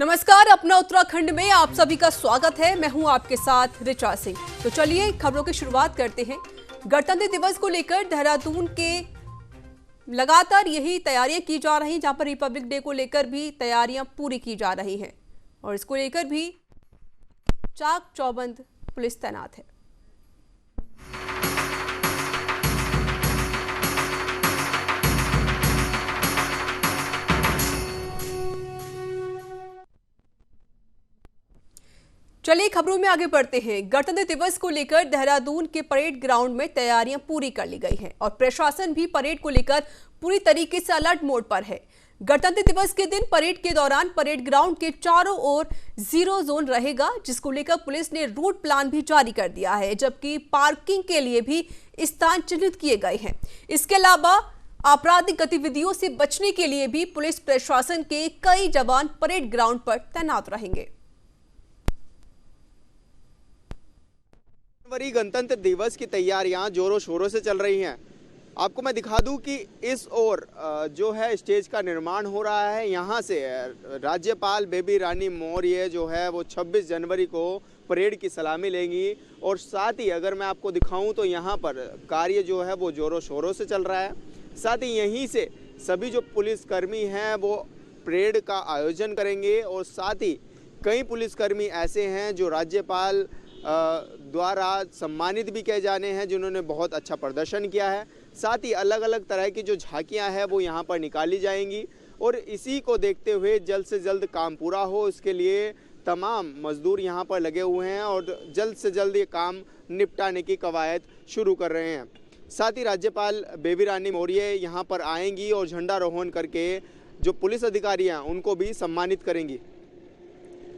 नमस्कार, अपना उत्तराखंड में आप सभी का स्वागत है। मैं हूं आपके साथ ऋचा सिंह। तो चलिए खबरों की शुरुआत करते हैं। गणतंत्र दिवस को लेकर देहरादून के लगातार यही तैयारियां की जा रही हैं, जहां पर रिपब्लिक डे को लेकर भी तैयारियां पूरी की जा रही हैं और इसको लेकर भी चाक चौबंद पुलिस तैनात है। चलिए खबरों में आगे बढ़ते हैं। गणतंत्र दिवस को लेकर देहरादून के परेड ग्राउंड में तैयारियां पूरी कर ली गई हैं और प्रशासन भी परेड को लेकर पूरी तरीके से अलर्ट मोड पर है। गणतंत्र दिवस के दिन परेड के दौरान परेड ग्राउंड के चारों ओर जीरो जोन रहेगा, जिसको लेकर पुलिस ने रूट प्लान भी जारी कर दिया है, जबकि पार्किंग के लिए भी स्थान चिन्हित किए गए हैं। इसके अलावा आपराधिक गतिविधियों से बचने के लिए भी पुलिस प्रशासन के कई जवान परेड ग्राउंड पर तैनात रहेंगे। गणतंत्र दिवस की तैयारियां जोरों शोरों से चल रही हैं। आपको मैं दिखा दूं कि इस ओर जो है स्टेज का निर्माण हो रहा है। यहां से राज्यपाल बेबी रानी मौर्य जो है वो 26 जनवरी को परेड की सलामी लेंगी और साथ ही अगर मैं आपको दिखाऊं तो यहां पर कार्य जो है वो जोरों शोरों से चल रहा है। साथ ही यहीं से सभी जो पुलिसकर्मी हैं वो परेड का आयोजन करेंगे और साथ ही कई पुलिसकर्मी ऐसे हैं जो राज्यपाल द्वारा सम्मानित भी किए जाने हैं, जिन्होंने बहुत अच्छा प्रदर्शन किया है। साथ ही अलग अलग तरह की जो झांकियां हैं वो यहाँ पर निकाली जाएंगी और इसी को देखते हुए जल्द से जल्द काम पूरा हो, इसके लिए तमाम मजदूर यहाँ पर लगे हुए हैं और जल्द से जल्द ये काम निपटाने की कवायद शुरू कर रहे हैं। साथ ही राज्यपाल बेबी रानी मौर्य यहाँ पर आएंगी और झंडारोहण करके जो पुलिस अधिकारी हैं उनको भी सम्मानित करेंगी।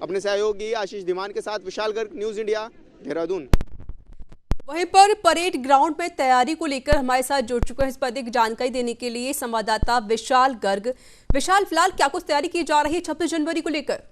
अपने सहयोगी आशीष धीमान के साथ विशाल गर्ग, न्यूज़ इंडिया, देहरादून। वहीं पर परेड ग्राउंड में तैयारी को लेकर हमारे साथ जुड़ चुके हैं इस पर अधिक जानकारी देने के लिए संवाददाता विशाल गर्ग। विशाल, फिलहाल क्या कुछ तैयारी की जा रही है 26 जनवरी को लेकर?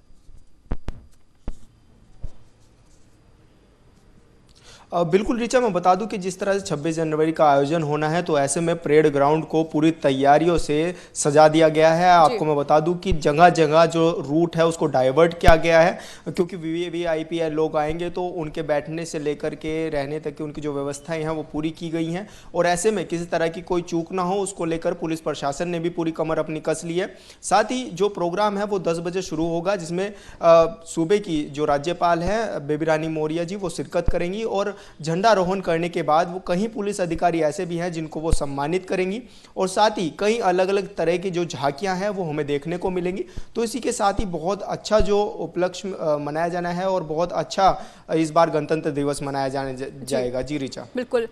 बिल्कुल ऋचा, मैं बता दूं कि जिस तरह से 26 जनवरी का आयोजन होना है तो ऐसे में परेड ग्राउंड को पूरी तैयारियों से सजा दिया गया है। आपको मैं बता दूं कि जगह जगह जो रूट है उसको डाइवर्ट किया गया है, क्योंकि वीवीआईपी लोग आएंगे तो उनके बैठने से लेकर के रहने तक की उनकी जो व्यवस्थाएं हैं वो पूरी की गई हैं और ऐसे में किसी तरह की कोई चूक ना हो उसको लेकर पुलिस प्रशासन ने भी पूरी कमर अपनी कस ली है। साथ ही जो प्रोग्राम है वो 10 बजे शुरू होगा, जिसमें सूबे की जो राज्यपाल है बेबी रानी मौर्य जी वो शिरकत करेंगी और झंडारोहण करने के बाद वो कई पुलिस अधिकारी ऐसे भी हैं जिनको वो सम्मानित करेंगी और साथ ही कई अलग अलग तरह की जो झांकियां हैं वो हमें देखने को मिलेंगी। तो इसी के साथ ही बहुत अच्छा जो उपलक्ष्य मनाया जाना है और बहुत अच्छा इस बार गणतंत्र दिवस मनाया जाएगा। जी ऋचा। बिल्कुल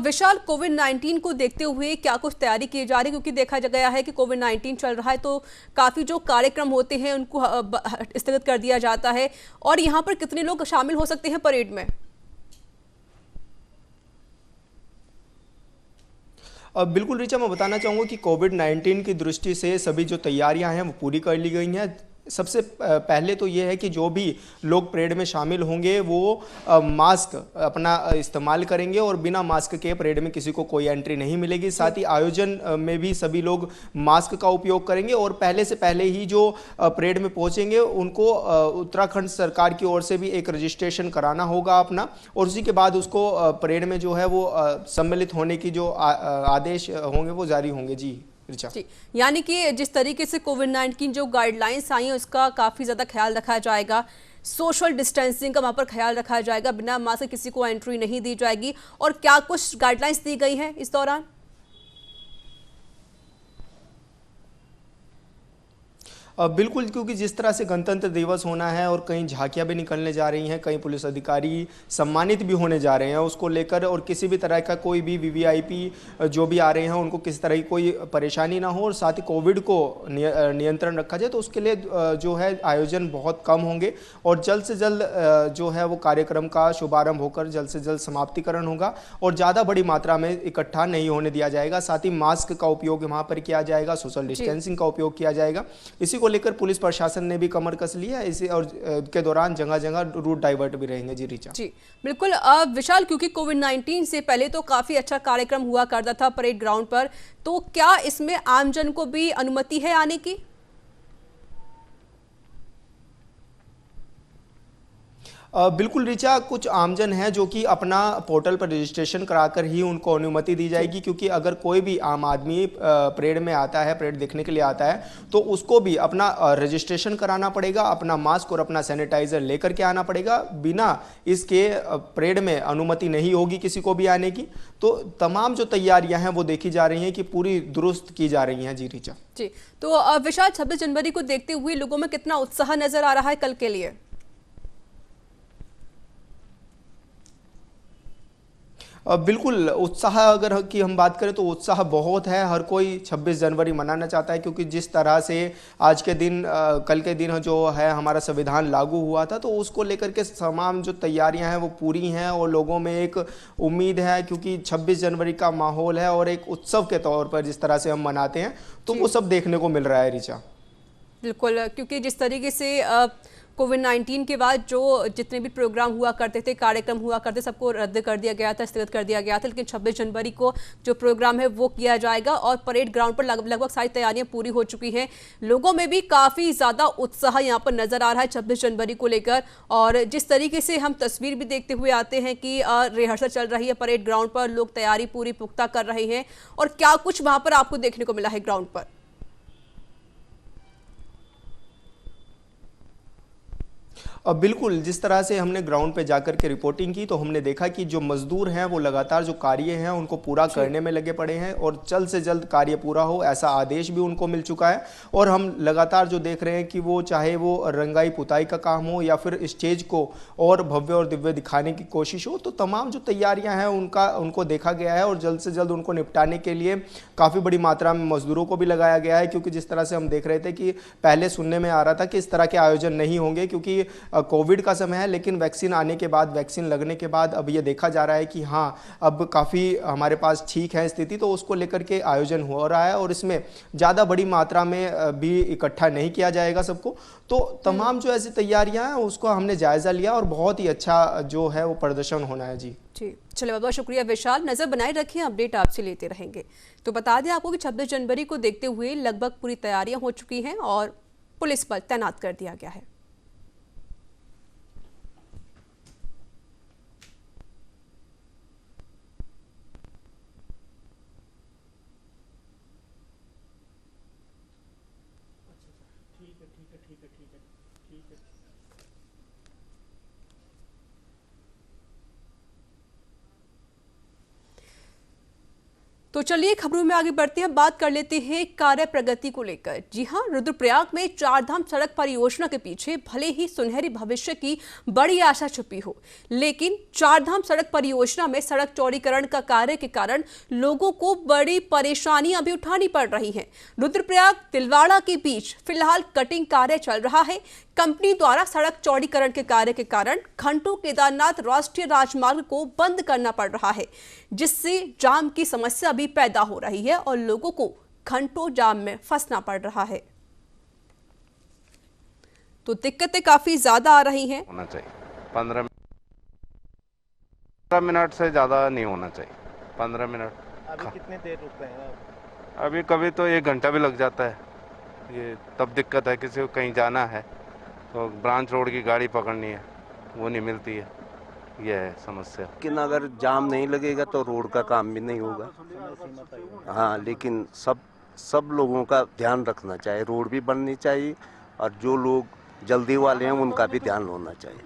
विशाल, कोविड-19 को देखते हुए क्या कुछ तैयारी की जा रही है? क्योंकि देखा गया है कि कोविड-19 चल रहा है तो काफी जो कार्यक्रम होते हैं उनको स्थगित कर दिया जाता है और यहाँ पर कितने लोग शामिल हो सकते हैं परेड में? बिल्कुल ऋचा, मैं बताना चाहूँगा कि कोविड-19 की दृष्टि से सभी जो तैयारियां हैं वो पूरी कर ली गई हैं। सबसे पहले तो ये है कि जो भी लोग परेड में शामिल होंगे वो मास्क अपना इस्तेमाल करेंगे और बिना मास्क के परेड में किसी को कोई एंट्री नहीं मिलेगी। साथ ही आयोजन में भी सभी लोग मास्क का उपयोग करेंगे और पहले से पहले ही जो परेड में पहुंचेंगे उनको उत्तराखंड सरकार की ओर से भी एक रजिस्ट्रेशन कराना होगा अपना और उसी के बाद उसको परेड में जो है वो सम्मिलित होने की जो आदेश होंगे वो जारी होंगे। जी, यानी कि जिस तरीके से कोविड-19 जो गाइडलाइंस आई हैं उसका काफ़ी ज़्यादा ख्याल रखा जाएगा, सोशल डिस्टेंसिंग का वहाँ पर ख्याल रखा जाएगा, बिना मास्क किसी को एंट्री नहीं दी जाएगी। और क्या कुछ गाइडलाइंस दी गई हैं इस दौरान? बिल्कुल, क्योंकि जिस तरह से गणतंत्र दिवस होना है और कई झांकियां भी निकलने जा रही हैं, कई पुलिस अधिकारी सम्मानित भी होने जा रहे हैं उसको लेकर और किसी भी तरह का कोई भी वीवीआईपी जो भी आ रहे हैं उनको किसी तरह की कोई परेशानी ना हो और साथ ही कोविड को नियंत्रण रखा जाए, तो उसके लिए जो है आयोजन बहुत कम होंगे और जल्द से जल्द जो है वो कार्यक्रम का शुभारंभ होकर जल्द से जल्द समाप्तिकरण होगा और ज़्यादा बड़ी मात्रा में इकट्ठा नहीं होने दिया जाएगा। साथ ही मास्क का उपयोग वहाँ पर किया जाएगा, सोशल डिस्टेंसिंग का उपयोग किया जाएगा। इसी को लेकर पुलिस प्रशासन ने भी कमर कस लिया है इसे और के दौरान जगह जगह रूट डाइवर्ट भी रहेंगे। जी ऋचा। जी बिल्कुल विशाल, क्योंकि कोविड-19 से पहले तो काफी अच्छा कार्यक्रम हुआ करता था परेड ग्राउंड पर, तो क्या इसमें आमजन को भी अनुमति है आने की? बिल्कुल ऋचा, कुछ आमजन है जो कि अपना पोर्टल पर रजिस्ट्रेशन कराकर ही उनको अनुमति दी जाएगी, क्योंकि अगर कोई भी आम आदमी परेड में आता है, परेड देखने के लिए आता है, तो उसको भी अपना रजिस्ट्रेशन कराना पड़ेगा, अपना मास्क और अपना सैनिटाइजर लेकर के आना पड़ेगा। बिना इसके परेड में अनुमति नहीं होगी किसी को भी आने की। तो तमाम जो तैयारियां हैं वो देखी जा रही हैं कि पूरी दुरुस्त की जा रही हैं। जी ऋचा। जी, तो विशाल, 26 जनवरी को देखते हुए लोगों में कितना उत्साह नजर आ रहा है कल के लिए? बिल्कुल उत्साह अगर की हम बात करें तो उत्साह बहुत है। हर कोई 26 जनवरी मनाना चाहता है, क्योंकि जिस तरह से आज के दिन कल के दिन जो है हमारा संविधान लागू हुआ था, तो उसको लेकर के तमाम जो तैयारियां हैं वो पूरी हैं और लोगों में एक उम्मीद है, क्योंकि 26 जनवरी का माहौल है और एक उत्सव के तौर पर जिस तरह से हम मनाते हैं, तो वो सब देखने को मिल रहा है ऋचा। बिल्कुल, क्योंकि जिस तरीके से कोविड-19 के बाद जो जितने भी प्रोग्राम हुआ करते थे, कार्यक्रम हुआ करते, सबको रद्द कर दिया गया था, स्थगित कर दिया गया था, लेकिन 26 जनवरी को जो प्रोग्राम है वो किया जाएगा और परेड ग्राउंड पर लगभग सारी तैयारियां पूरी हो चुकी हैं। लोगों में भी काफ़ी ज़्यादा उत्साह यहाँ पर नज़र आ रहा है 26 जनवरी को लेकर। और जिस तरीके से हम तस्वीर भी देखते हुए आते हैं कि रिहर्सल चल रही है परेड ग्राउंड पर, लोग तैयारी पूरी पुख्ता कर रहे हैं। और क्या कुछ वहाँ पर आपको देखने को मिला है ग्राउंड पर? बिल्कुल, जिस तरह से हमने ग्राउंड पे जाकर के रिपोर्टिंग की, तो हमने देखा कि जो मजदूर हैं वो लगातार जो कार्य हैं उनको पूरा करने में लगे पड़े हैं और जल्द से जल्द कार्य पूरा हो ऐसा आदेश भी उनको मिल चुका है। और हम लगातार जो देख रहे हैं कि वो चाहे वो रंगाई पुताई का काम हो या फिर स्टेज को और भव्य और दिव्य दिखाने की कोशिश हो, तो तमाम जो तैयारियां हैं उनको देखा गया है और जल्द से जल्द उनको निपटाने के लिए काफ़ी बड़ी मात्रा में मजदूरों को भी लगाया गया है। क्योंकि जिस तरह से हम देख रहे थे कि पहले सुनने में आ रहा था कि इस तरह के आयोजन नहीं होंगे, क्योंकि कोविड का समय है, लेकिन वैक्सीन आने के बाद, वैक्सीन लगने के बाद अब ये देखा जा रहा है कि हाँ, अब काफ़ी हमारे पास ठीक है स्थिति, तो उसको लेकर के आयोजन हो रहा है और इसमें ज़्यादा बड़ी मात्रा में भी इकट्ठा नहीं किया जाएगा सबको। तो तमाम जो ऐसी तैयारियां हैं उसको हमने जायज़ा लिया और बहुत ही अच्छा जो है वो प्रदर्शन होना है। जी चलिए, बहुत बहुत शुक्रिया विशाल। नजर बनाए रखिए, अपडेट आपसे लेते रहेंगे। तो बता दें आपको कि 26 जनवरी को देखते हुए लगभग पूरी तैयारियां हो चुकी हैं और पुलिस बल तैनात कर दिया गया है। तो चलिए खबरों में आगे बढ़ते हैं, बात कर लेते हैं कार्य प्रगति को लेकर। जी हां, रुद्रप्रयाग में चारधाम सड़क परियोजना के पीछे भले ही सुनहरी भविष्य की बड़ी आशा छुपी हो, लेकिन चारधाम सड़क परियोजना में सड़क चौड़ीकरण का कार्य के कारण लोगों को बड़ी परेशानियां भी उठानी पड़ रही हैं। रुद्रप्रयाग तिलवाड़ा के बीच फिलहाल कटिंग कार्य चल रहा है। कंपनी द्वारा सड़क चौड़ीकरण के कार्य के कारण घंटों केदारनाथ राष्ट्रीय राजमार्ग को बंद करना पड़ रहा है, जिससे जाम की समस्या भी पैदा हो रही है और लोगों को घंटों जाम में फंसना पड़ रहा है। तो दिक्कतें काफी ज्यादा आ रही हैं। होना चाहिए 15 मिनट से ज्यादा नहीं होना चाहिए। 15 मिनट। अभी कितने देर रुकते हैं आप? अभी कभी तो 1 घंटा भी लग जाता है। ये तब दिक्कत है, किसी को कहीं जाना है तो ब्रांच रोड की गाड़ी पकड़नी है, वो नहीं मिलती है, यह है समस्या। लेकिन अगर जाम नहीं लगेगा तो रोड का काम भी नहीं होगा। हाँ, लेकिन सब लोगों का ध्यान रखना चाहिए, रोड भी बननी चाहिए और जो लोग जल्दी वाले हैं उनका भी ध्यान होना चाहिए।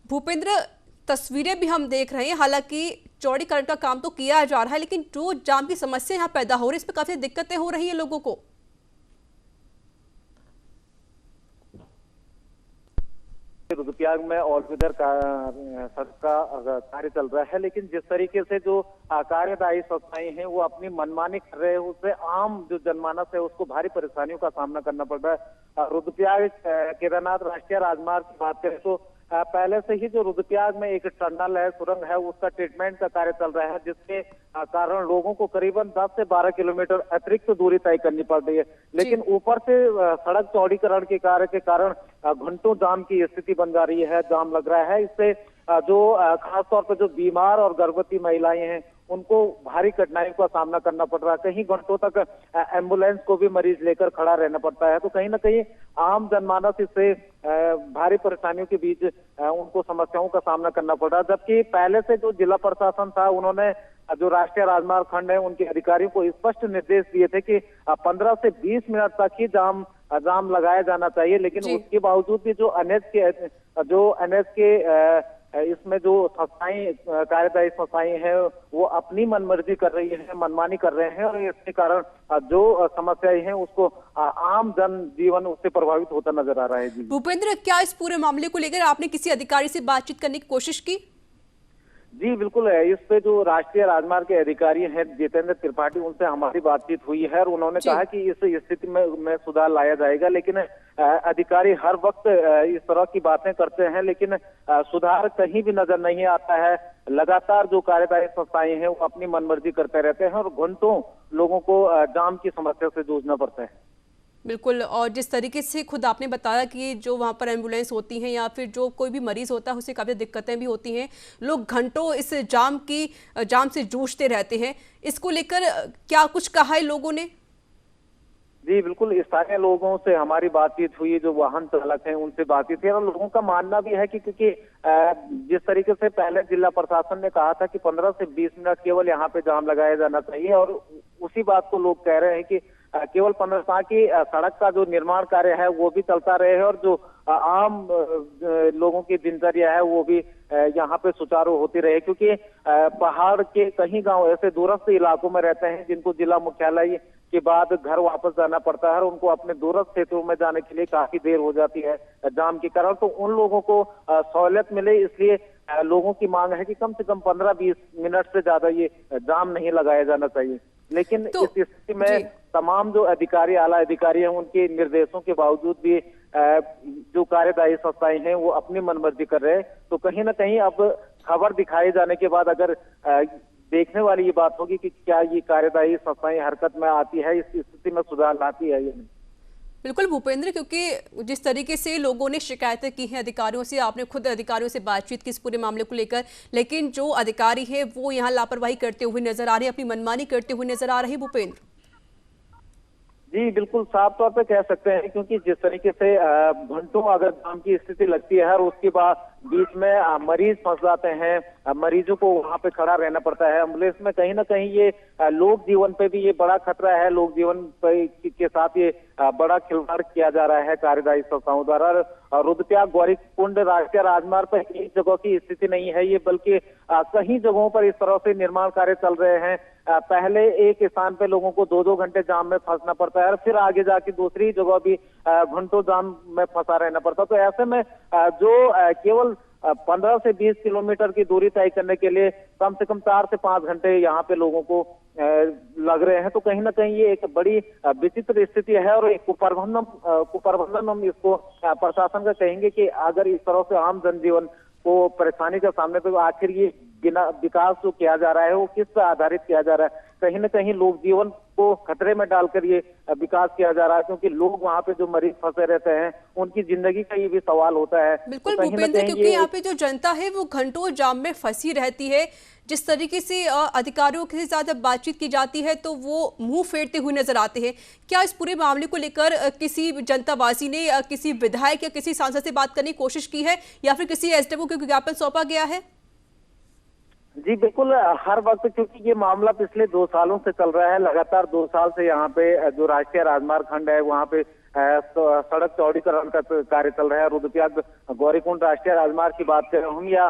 भूपेंद्र, तस्वीरें भी हम देख रहे हैं, हालांकि चौड़ीकरण का काम तो किया जा रहा है, लेकिन जो जाम की समस्या यहाँ पैदा हो रही है, इसमें काफी दिक्कतें हो रही है लोगों को। रुद्रप्रयाग में ऑलवेदर का सड़क का कार्य चल रहा है, लेकिन जिस तरीके से जो कार्यदायी संस्थाएं हैं वो अपनी मनमानी कर रहे हैं, उससे आम जो जनमानस है उसको भारी परेशानियों का सामना करना पड़ रहा है। रुद्रप्रयाग केदारनाथ राष्ट्रीय राजमार्ग की बात करें तो पहले से ही जो रुद्रप्रयाग में एक टनल है, सुरंग है, उसका ट्रीटमेंट का कार्य चल रहा है, जिसके कारण लोगों को करीबन 10 से 12 किलोमीटर अतिरिक्त दूरी तय करनी पड़ रही है। लेकिन ऊपर से सड़क चौड़ीकरण के कार्य के कारण घंटों जाम की स्थिति बन जा रही है, जाम लग रहा है। इससे जो खासतौर पर जो बीमार और गर्भवती महिलाएं हैं उनको भारी कठिनाइयों का सामना करना पड़ रहा है। कहीं घंटों तक एम्बुलेंस को भी मरीज लेकर खड़ा रहना पड़ता है। तो कहीं ना कहीं आम जनमानस इससे भारी परेशानियों के बीच उनको समस्याओं का सामना करना पड़ रहा है। जबकि पहले से जो जिला प्रशासन था, उन्होंने जो राष्ट्रीय राजमार्ग खंड है उनके अधिकारियों को स्पष्ट निर्देश दिए थे कि 15 से 20 मिनट तक ही जाम लगाया जाना चाहिए। लेकिन उसके बावजूद भी जो एनएच के इसमें जो संस्थाएं, कार्यदायी संस्थाएं हैं, वो अपनी मनमर्जी कर रही है, मनमानी कर रहे हैं, और इसके कारण जो समस्याएं हैं उसको आम जन जीवन उससे प्रभावित होता नजर आ रहा है। जी भूपेंद्र, क्या इस पूरे मामले को लेकर आपने किसी अधिकारी से बातचीत करने की कोशिश की? जी बिल्कुल है। इस पे जो राष्ट्रीय राजमार्ग के अधिकारी हैं जितेंद्र त्रिपाठी, उनसे हमारी बातचीत हुई है और उन्होंने कहा कि इस स्थिति में सुधार लाया जाएगा। लेकिन अधिकारी हर वक्त इस तरह की बातें करते हैं, लेकिन सुधार कहीं भी नजर नहीं आता है। लगातार जो कार्यदायी संस्थाएं हैं वो अपनी मनमर्जी करते रहते हैं और घंटों लोगों को जाम की समस्या से जूझना पड़ता है। बिल्कुल, और जिस तरीके से खुद आपने बताया कि जो वहाँ पर एम्बुलेंस होती हैं या फिर जो कोई भी मरीज होता है उसे काफ़ी दिक्कतें भी होती हैं, लोग घंटों इस जाम से जूझते रहते हैं, इसको लेकर क्या कुछ कहा है लोगों ने? जी बिल्कुल, स्थानीय लोगों से हमारी बातचीत हुई, जो वाहन चालक हैं उनसे बातचीत हुई, और लोगों का मानना भी है कि क्योंकि जिस तरीके से पहले जिला प्रशासन ने कहा था कि 15 से 20 मिनट केवल यहाँ पे जाम लगाया जाना चाहिए, और उसी बात को लोग कह रहे हैं कि केवल 15 ताकि सड़क का जो निर्माण कार्य है वो भी चलता रहे और जो आम लोगों की दिनचर्या है वो भी यहाँ पे सुचारू होती रहे। क्योंकि पहाड़ के कई गांव ऐसे दूरस्थ इलाकों में रहते हैं जिनको जिला मुख्यालय के बाद घर वापस जाना पड़ता है और उनको अपने दूरस्थ क्षेत्रों में जाने के लिए काफी देर हो जाती है जाम के कारण। तो उन लोगों को सहूलियत मिले, इसलिए लोगों की मांग है कि कम से कम 15-20 मिनट से ज्यादा ये जाम नहीं लगाया जाना चाहिए। लेकिन इस स्थिति में तमाम जो अधिकारी, आला अधिकारी हैं, उनके निर्देशों के बावजूद भी जो कार्यदायी संस्थाएं हैं वो अपनी मनमर्जी कर रहे हैं। तो कहीं ना कहीं अब खबर दिखाए जाने के बाद अगर देखने वाली ये बात होगी कि क्या ये कार्यदायी संस्थाएं हरकत में आती है, इस स्थिति में सुधार लाती है या नहीं। बिल्कुल भूपेंद्र, क्योंकि जिस तरीके से लोगों ने शिकायतें की हैं अधिकारियों से, आपने खुद अधिकारियों से बातचीत की इस पूरे मामले को लेकर, लेकिन जो अधिकारी है वो यहाँ लापरवाही करते हुए नजर आ रहे हैं, अपनी मनमानी करते हुए नजर आ रहे हैं। भूपेंद्र जी बिल्कुल, साफ तौर पे कह सकते हैं, क्योंकि जिस तरीके से घंटों अगर जाम की स्थिति लगती है और उसके बाद बीच में मरीज फंस जाते हैं, मरीजों को वहां पे खड़ा रहना पड़ता है एम्बुलेंस में, कहीं ना कहीं ये लोक जीवन पे भी ये बड़ा खतरा है। लोक जीवन के साथ ये बड़ा खिलवाड़ किया जा रहा है कार्यदायी संस्थाओं द्वारा। रुद्रप्रयाग गौरीकुंड राष्ट्रीय राजमार्ग पर एक जगह की स्थिति नहीं है ये, बल्कि कई जगहों पर इस तरह से निर्माण कार्य चल रहे हैं। पहले एक स्थान पे लोगों को 2-2 घंटे जाम में फंसना पड़ता है और फिर आगे जाके दूसरी जगह भी घंटों जाम में फंसा रहना पड़ता है। तो ऐसे में जो केवल 15 से 20 किलोमीटर की दूरी तय करने के लिए कम से कम 4 से 5 घंटे यहाँ पे लोगों को लग रहे हैं। तो कहीं ना कहीं ये एक बड़ी विचित्र स्थिति है और एक कुप्रबंधन हम इसको प्रशासन का कहेंगे कि अगर इस तरह से आम जनजीवन को परेशानी का सामने, तो आखिर ये विकास जो किया जा रहा है वो किस पर आधारित किया जा रहा है। कहीं ना कहीं लोक जीवन को खतरे में डालकर ये विकास किया जा रहा है, क्योंकि लोग वहाँ पे जो मरीज फंसे रहते हैं उनकी जिंदगी का ये भी सवाल होता है। बिल्कुल भूपेंद्र, क्योंकि यहाँ पे जो जनता है वो घंटों जाम में फंसी रहती है। जिस तरीके से अधिकारियों के साथ बातचीत की जाती है तो वो मुंह फेरते हुए नजर आते हैं। क्या इस पूरे मामले को लेकर किसी जनतावासी ने किसी विधायक या किसी सांसद से बात करने की कोशिश की है या फिर किसी एसडीओ को ज्ञापन सौंपा गया है? जी बिल्कुल, हर वक्त, क्योंकि ये मामला पिछले 2 सालों से चल रहा है, लगातार 2 साल से यहाँ पे जो राष्ट्रीय राजमार्ग खंड है वहाँ पे सड़क चौड़ीकरण का कार्य चल रहा है। रुद्रप्रयाग गौरीकुंड राष्ट्रीय राजमार्ग की बात करें हम या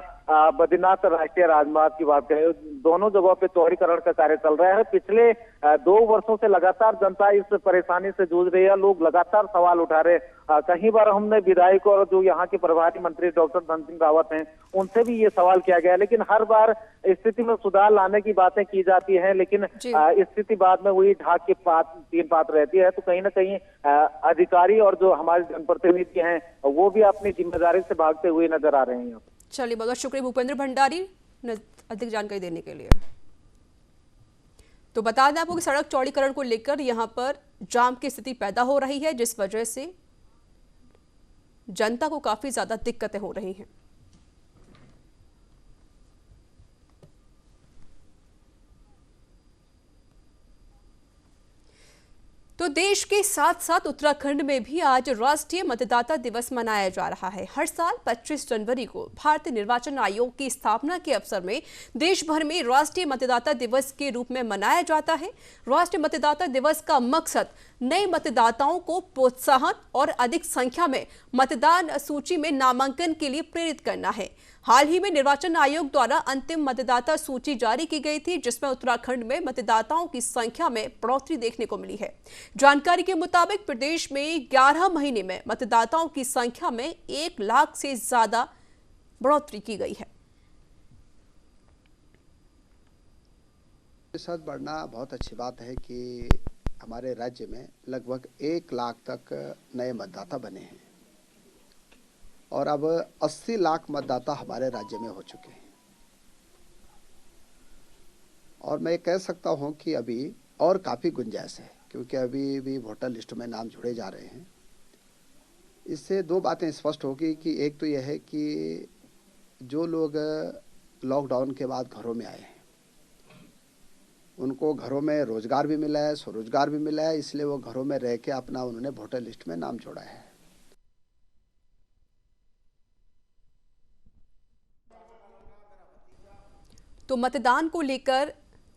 बद्रीनाथ राष्ट्रीय राजमार्ग की बात करें, दोनों जगहों पे चौड़ीकरण का कार्य चल रहा है। पिछले 2 वर्षों से लगातार जनता इस परेशानी से जूझ रही है, लोग लगातार सवाल उठा रहे हैं। कई बार हमने विधायक और जो यहाँ के प्रभारी मंत्री डॉक्टर धन सिंह रावत हैं उनसे भी ये सवाल किया गया, लेकिन हर बार स्थिति में सुधार लाने की बातें की जाती है, लेकिन स्थिति बाद में वही ढाक के तीन पात रहती है। तो कहीं ना कहीं अधिकारी और जो हमारे जनप्रतिनिधि हैं वो भी अपनी जिम्मेदारी से भागते हुए नजर आ रहे हैं। चलिए, बहुत शुक्रिया भूपेंद्र भंडारी अधिक जानकारी देने के लिए। तो बता दें आपको कि सड़क चौड़ीकरण को लेकर यहां पर जाम की स्थिति पैदा हो रही है, जिस वजह से जनता को काफी ज्यादा दिक्कतें हो रही हैं। तो देश के साथ साथ उत्तराखंड में भी आज राष्ट्रीय मतदाता दिवस मनाया जा रहा है। हर साल 25 जनवरी को भारतीय निर्वाचन आयोग की स्थापना के अवसर में देश भर में राष्ट्रीय मतदाता दिवस के रूप में मनाया जाता है। राष्ट्रीय मतदाता दिवस का मकसद नए मतदाताओं को प्रोत्साहन और अधिक संख्या में मतदान सूची में नामांकन के लिए प्रेरित करना है। हाल ही में निर्वाचन आयोग द्वारा अंतिम मतदाता सूची जारी की गई थी, जिसमें उत्तराखंड में मतदाताओं की संख्या में बढ़ोतरी देखने को मिली है। जानकारी के मुताबिक प्रदेश में 11 महीने में मतदाताओं की संख्या में 1 लाख से ज्यादा बढ़ोतरी की गई है। प्रतिशत बढ़ना बहुत अच्छी बात है कि हमारे राज्य में लगभग 1 लाख तक नए मतदाता बने हैं और अब 80 लाख मतदाता हमारे राज्य में हो चुके हैं। और मैं कह सकता हूं कि अभी और काफ़ी गुंजाइश है, क्योंकि अभी भी वोटर लिस्ट में नाम जुड़े जा रहे हैं। इससे 2 बातें स्पष्ट होगी कि एक तो यह है कि जो लोग लॉकडाउन के बाद घरों में आए हैं उनको घरों में रोजगार भी मिला है, स्वरोजगार भी मिला है, इसलिए वो घरों में रह के अपना उन्होंने वोटर लिस्ट में नाम जोड़ा है। तो मतदान को लेकर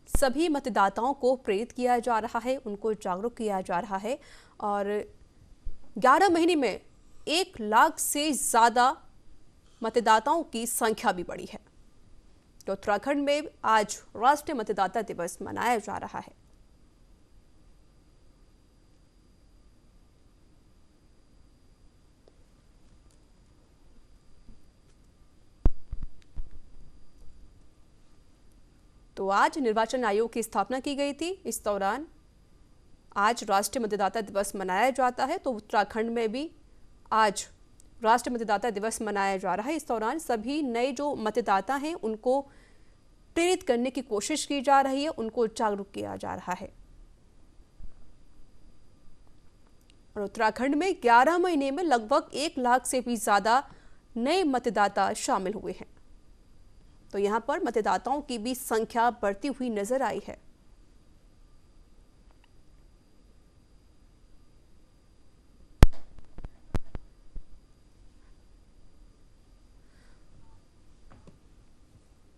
सभी मतदाताओं को प्रेरित किया जा रहा है, उनको जागरूक किया जा रहा है और 11 महीने में 1 लाख से ज़्यादा मतदाताओं की संख्या भी बढ़ी है। तो उत्तराखंड में आज राष्ट्रीय मतदाता दिवस मनाया जा रहा है। तो आज निर्वाचन आयोग की स्थापना की गई थी। इस दौरान आज राष्ट्रीय मतदाता दिवस मनाया जाता है। तो उत्तराखंड में भी आज राष्ट्रीय मतदाता दिवस मनाया जा रहा है। इस दौरान सभी नए जो मतदाता हैं उनको प्रेरित करने की कोशिश की जा रही है, उनको जागरूक किया जा रहा है। और उत्तराखंड में 11 महीने में लगभग 1 लाख से भी ज्यादा नए मतदाता शामिल हुए हैं। तो यहां पर मतदाताओं की भी संख्या बढ़ती हुई नजर आई है।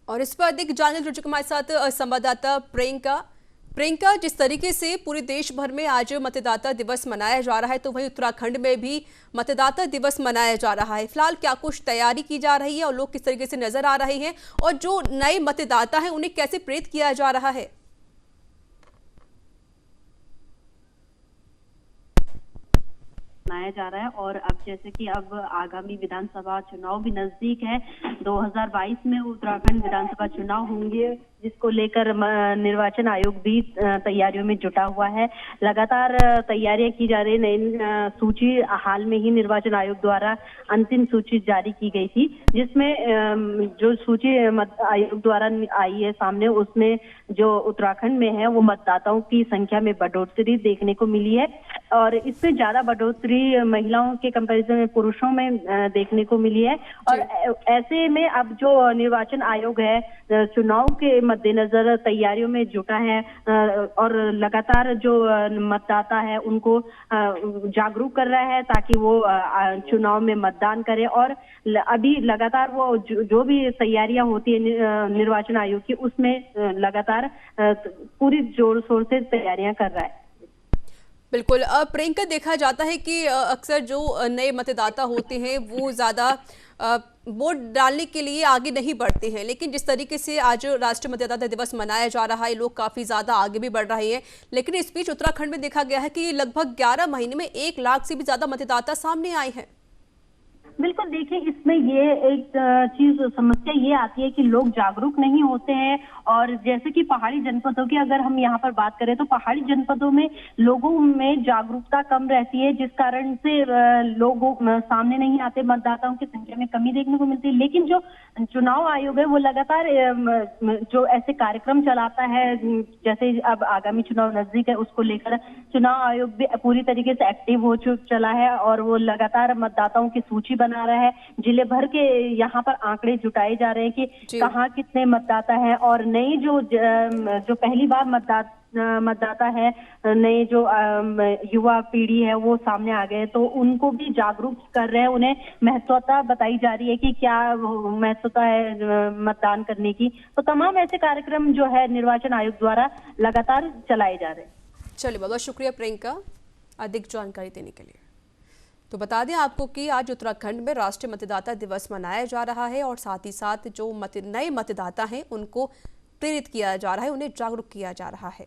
और इस पर अधिक जानने जुड़ चुके हमारे साथ संवाददाता प्रियंका, जिस तरीके से पूरे देश भर में आज मतदाता दिवस मनाया जा रहा है, तो वहीं उत्तराखंड में भी मतदाता दिवस मनाया जा रहा है। फिलहाल क्या कुछ तैयारी की जा रही है और लोग किस तरीके से नजर आ रहे हैं, और जो नए मतदाता हैं उन्हें कैसे प्रेरित किया जा रहा है? मनाया जा रहा है। और अब जैसे कि अब आगामी विधानसभा चुनाव भी नजदीक है, 2022 में उत्तराखंड विधानसभा चुनाव होंगे, जिसको लेकर निर्वाचन आयोग भी तैयारियों में जुटा हुआ है। लगातार तैयारियां की जा रही है। नई सूची हाल में ही निर्वाचन आयोग द्वारा अंतिम सूची जारी की गई थी, जिसमें जो सूची आयोग द्वारा आई है सामने, उसमें जो उत्तराखंड में है वो मतदाताओं की संख्या में बढ़ोतरी देखने को मिली है। और इसमें ज्यादा बढ़ोतरी महिलाओं के कंपैरिजन में पुरुषों में देखने को मिली है। और ऐसे में अब जो निर्वाचन आयोग है चुनाव के मद्देनजर तैयारियों में जुटा है और लगातार जो मतदाता है उनको जागरूक कर रहा है ताकि वो चुनाव में मतदान करें। और अभी लगातार वो जो भी तैयारियां होती है निर्वाचन आयोग की, उसमें लगातार पूरी जोर शोर से तैयारियां कर रहा है। बिल्कुल प्रियंका, देखा जाता है कि अक्सर जो नए मतदाता होते हैं वो ज़्यादा वोट डालने के लिए आगे नहीं बढ़ते हैं, लेकिन जिस तरीके से आज राष्ट्रीय मतदाता दिवस मनाया जा रहा है, लोग काफ़ी ज़्यादा आगे भी बढ़ रहे हैं। लेकिन इस बीच उत्तराखंड में देखा गया है कि लगभग 11 महीने में 1 लाख से भी ज़्यादा मतदाता सामने आए हैं। बिल्कुल, देखिए इसमें ये एक चीज समस्या ये आती है कि लोग जागरूक नहीं होते हैं। और जैसे कि पहाड़ी जनपदों की अगर हम यहाँ पर बात करें तो पहाड़ी जनपदों में लोगों में जागरूकता कम रहती है, जिस कारण से लोग सामने नहीं आते, मतदाताओं की संख्या में कमी देखने को मिलती है। लेकिन जो चुनाव आयोग है वो लगातार जो ऐसे कार्यक्रम चलाता है, जैसे अब आगामी चुनाव नजदीक है, उसको लेकर चुनाव आयोग भी पूरी तरीके से एक्टिव हो चला है और वो लगातार मतदाताओं की सूची बना रहा है। जिले भर के यहाँ पर आंकड़े जुटाए जा रहे हैं कि कहाँ कितने मतदाता हैं, और नई जो पहली बार मतदाता है, नए जो युवा पीढ़ी है वो सामने आ गए, तो उनको भी जागरूक कर रहे हैं। उन्हें महत्वता बताई जा रही है कि क्या महत्वता है मतदान करने की। तो तमाम ऐसे कार्यक्रम जो है निर्वाचन आयोग द्वारा लगातार चलाए जा रहे हैं। चलिए, बहुत बहुत शुक्रिया प्रियंका अधिक जानकारी देने के लिए। तो बता दें आपको कि आज उत्तराखंड में राष्ट्रीय मतदाता दिवस मनाया जा रहा है और साथ ही साथ जो नए मतदाता हैं उनको प्रेरित किया जा रहा है, उन्हें जागरूक किया जा रहा है।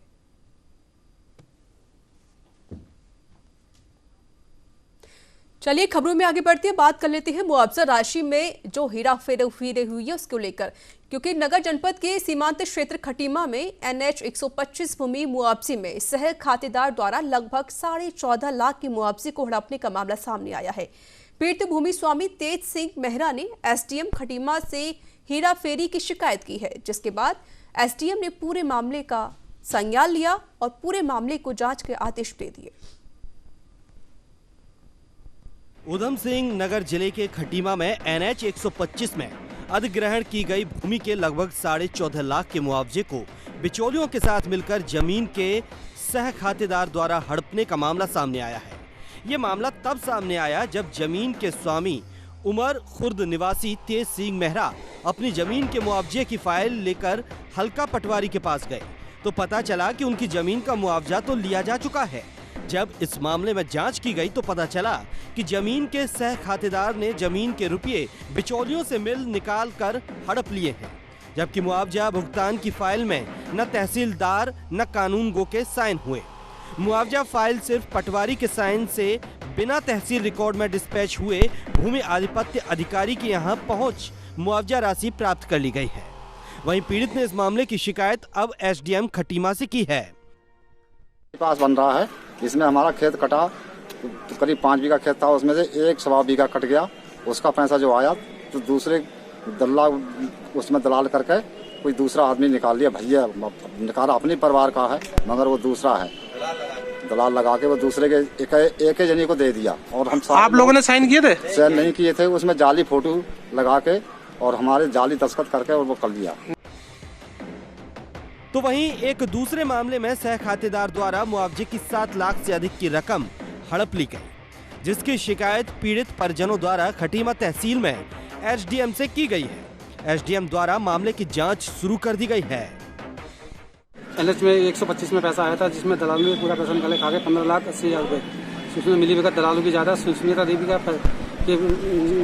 चलिए खबरों में आगे बढ़ते हैं, बात कर लेते हैं मुआवजा राशि में जो हेरा फेरी हुई है उसको लेकर, क्योंकि नगर जनपद के सीमांत क्षेत्र खटीमा में NH 125 भूमि मुआवजे में सह खातेदार द्वारा लगभग 14.5 लाख की मुआवजे को हड़पने का मामला सामने आया है। पीड़ित भूमि स्वामी तेज सिंह मेहरा ने SDM खटीमा से हेरा फेरी की शिकायत की है, जिसके बाद SDM ने पूरे मामले का संज्ञान लिया और पूरे मामले को जांच के आदेश दे दिए। उधम सिंह नगर जिले के खटीमा में NH 125 में अधिग्रहण की गई भूमि के लगभग 14.5 लाख के मुआवजे को बिचौलियों के साथ मिलकर जमीन के सह खातेदार द्वारा हड़पने का मामला सामने आया है। ये मामला तब सामने आया जब जमीन के स्वामी उमर खुर्द निवासी तेज सिंह मेहरा अपनी जमीन के मुआवजे की फाइल लेकर हल्का पटवारी के पास गए तो पता चला कि उनकी जमीन का मुआवजा तो लिया जा चुका है। जब इस मामले में जांच की गई तो पता चला कि जमीन के सह खातेदार ने जमीन के रुपये बिचौलियों से मिल निकाल कर हड़प लिए हैं, जबकि मुआवजा भुगतान की फाइल में न तहसीलदार न कानून गो के साइन हुए। मुआवजा फाइल सिर्फ पटवारी के साइन से बिना तहसील रिकॉर्ड में डिस्पैच हुए भूमि आधिपत्य अधिकारी के यहाँ पहुँच मुआवजा राशि प्राप्त कर ली गई है। वहीं पीड़ित ने इस मामले की शिकायत अब SDM खटीमा से की है। पास बन रहा है, इसमें हमारा खेत कटा, तो करीब 5 बीघा खेत था, उसमें से 1.25 बीघा कट गया। उसका पैसा जो आया तो दूसरे उसमें दलाल करके कोई दूसरा आदमी निकाल लिया। भैया निकाला अपने परिवार का है मगर वो दूसरा है, दलाल लगा के वो दूसरे के एक जने को दे दिया। और हम आप लोगों ने साइन किए थे? साइन नहीं किए थे, उसमें जाली फोटो लगा के और हमारे जाली दस्तखत करके और वो कर लिया। तो वहीं एक दूसरे मामले में सह खातेदार द्वारा मुआवजे की 7 लाख से अधिक की रकम हड़प ली गई, जिसकी शिकायत पीड़ित परिजनों द्वारा खटीमा तहसील में SDM से की गई है। SDM द्वारा मामले की जांच शुरू कर दी गई है। NH में 125 में पैसा आया था, जिसमें दलालों ने पूरा पैसा निकाले खा गए 15,80,000 रुपए। उसमें मिली भगत दलालों की ज्यादा, सुष्मिता देवी का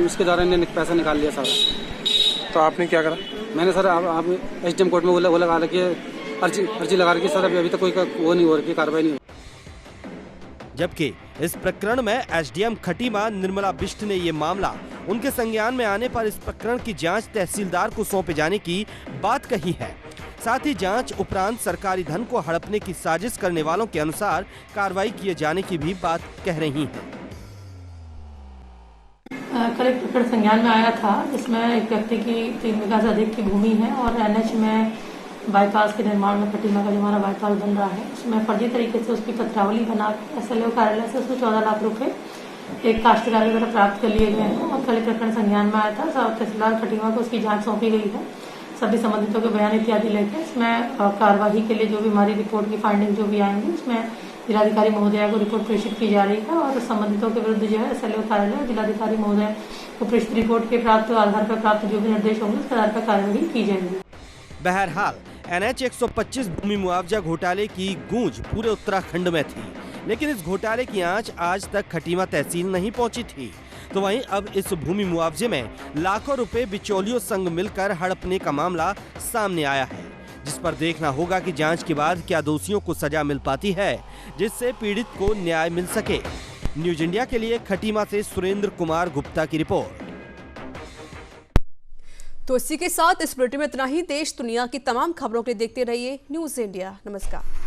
उसके द्वारा इन्हें पैसा निकाल लिया सारा। तो आपने क्या करा? मैंने सर आप SDM कोर्ट में वो लगा रखी है, अर्जी लगा रखी सर, अभी तक कोई वो नहीं हो रही, कार्रवाई नहीं हो। जबकि इस प्रकरण में SDM खटीमा निर्मला बिष्ट ने ये मामला उनके संज्ञान में आने पर इस प्रकरण की जांच तहसीलदार को सौंपे जाने की बात कही है। साथ ही जांच उपरांत सरकारी धन को हड़पने की साजिश करने वालों के अनुसार कार्रवाई किए जाने की भी बात कह रही हैं। कल एक प्रकरण संज्ञान में आया था, जिसमें एक व्यक्ति की 3 बीघा से अधिक की भूमि है और NH में बाईपास के निर्माण में खटीमा का जो हमारा बाईपास बन रहा है, उसमें फर्जी तरीके से उसकी पत्रावली बना SLO कार्यालय से उसको 14 लाख रुपए एक काश्तकार द्वारा प्राप्त कर लिए गए हैं। और कल प्रकरण संज्ञान में आया था, तहसीलदार खटीमा को उसकी जांच सौंपी गई है। सभी संबंधितों के बयान इत्यादि लेकर इसमें कार्यवाही के लिए जो भी हमारी रिपोर्ट की फाइंडिंग जो भी आएंगी उसमें जिलाधिकारी महोदया को रिपोर्ट प्रेषित की जा रही है और संबंधितों के विरुद्ध जो है SLO कार्यालय और जिलाधिकारी महोदय को प्रेषित रिपोर्ट के प्राप्त आधार पर प्राप्त जो भी निर्देश होंगे उसके आधार पर कार्यवाही की जाएगी। बहरहाल NH 125 भूमि मुआवजा घोटाले की गूंज पूरे उत्तराखंड में थी, लेकिन इस घोटाले की आंच आज तक खटीमा तहसील नहीं पहुंची थी। तो वहीं अब इस भूमि मुआवजे में लाखों रुपए बिचौलियों संग मिलकर हड़पने का मामला सामने आया है, जिस पर देखना होगा कि जांच के बाद क्या दोषियों को सजा मिल पाती है, जिससे पीड़ित को न्याय मिल सके। न्यूज इंडिया के लिए खटीमा से सुरेंद्र कुमार गुप्ता की रिपोर्ट। तो इसी के साथ इस बुलेटिन में इतना ही। देश दुनिया की तमाम खबरों के लिए देखते रहिए न्यूज इंडिया। नमस्कार।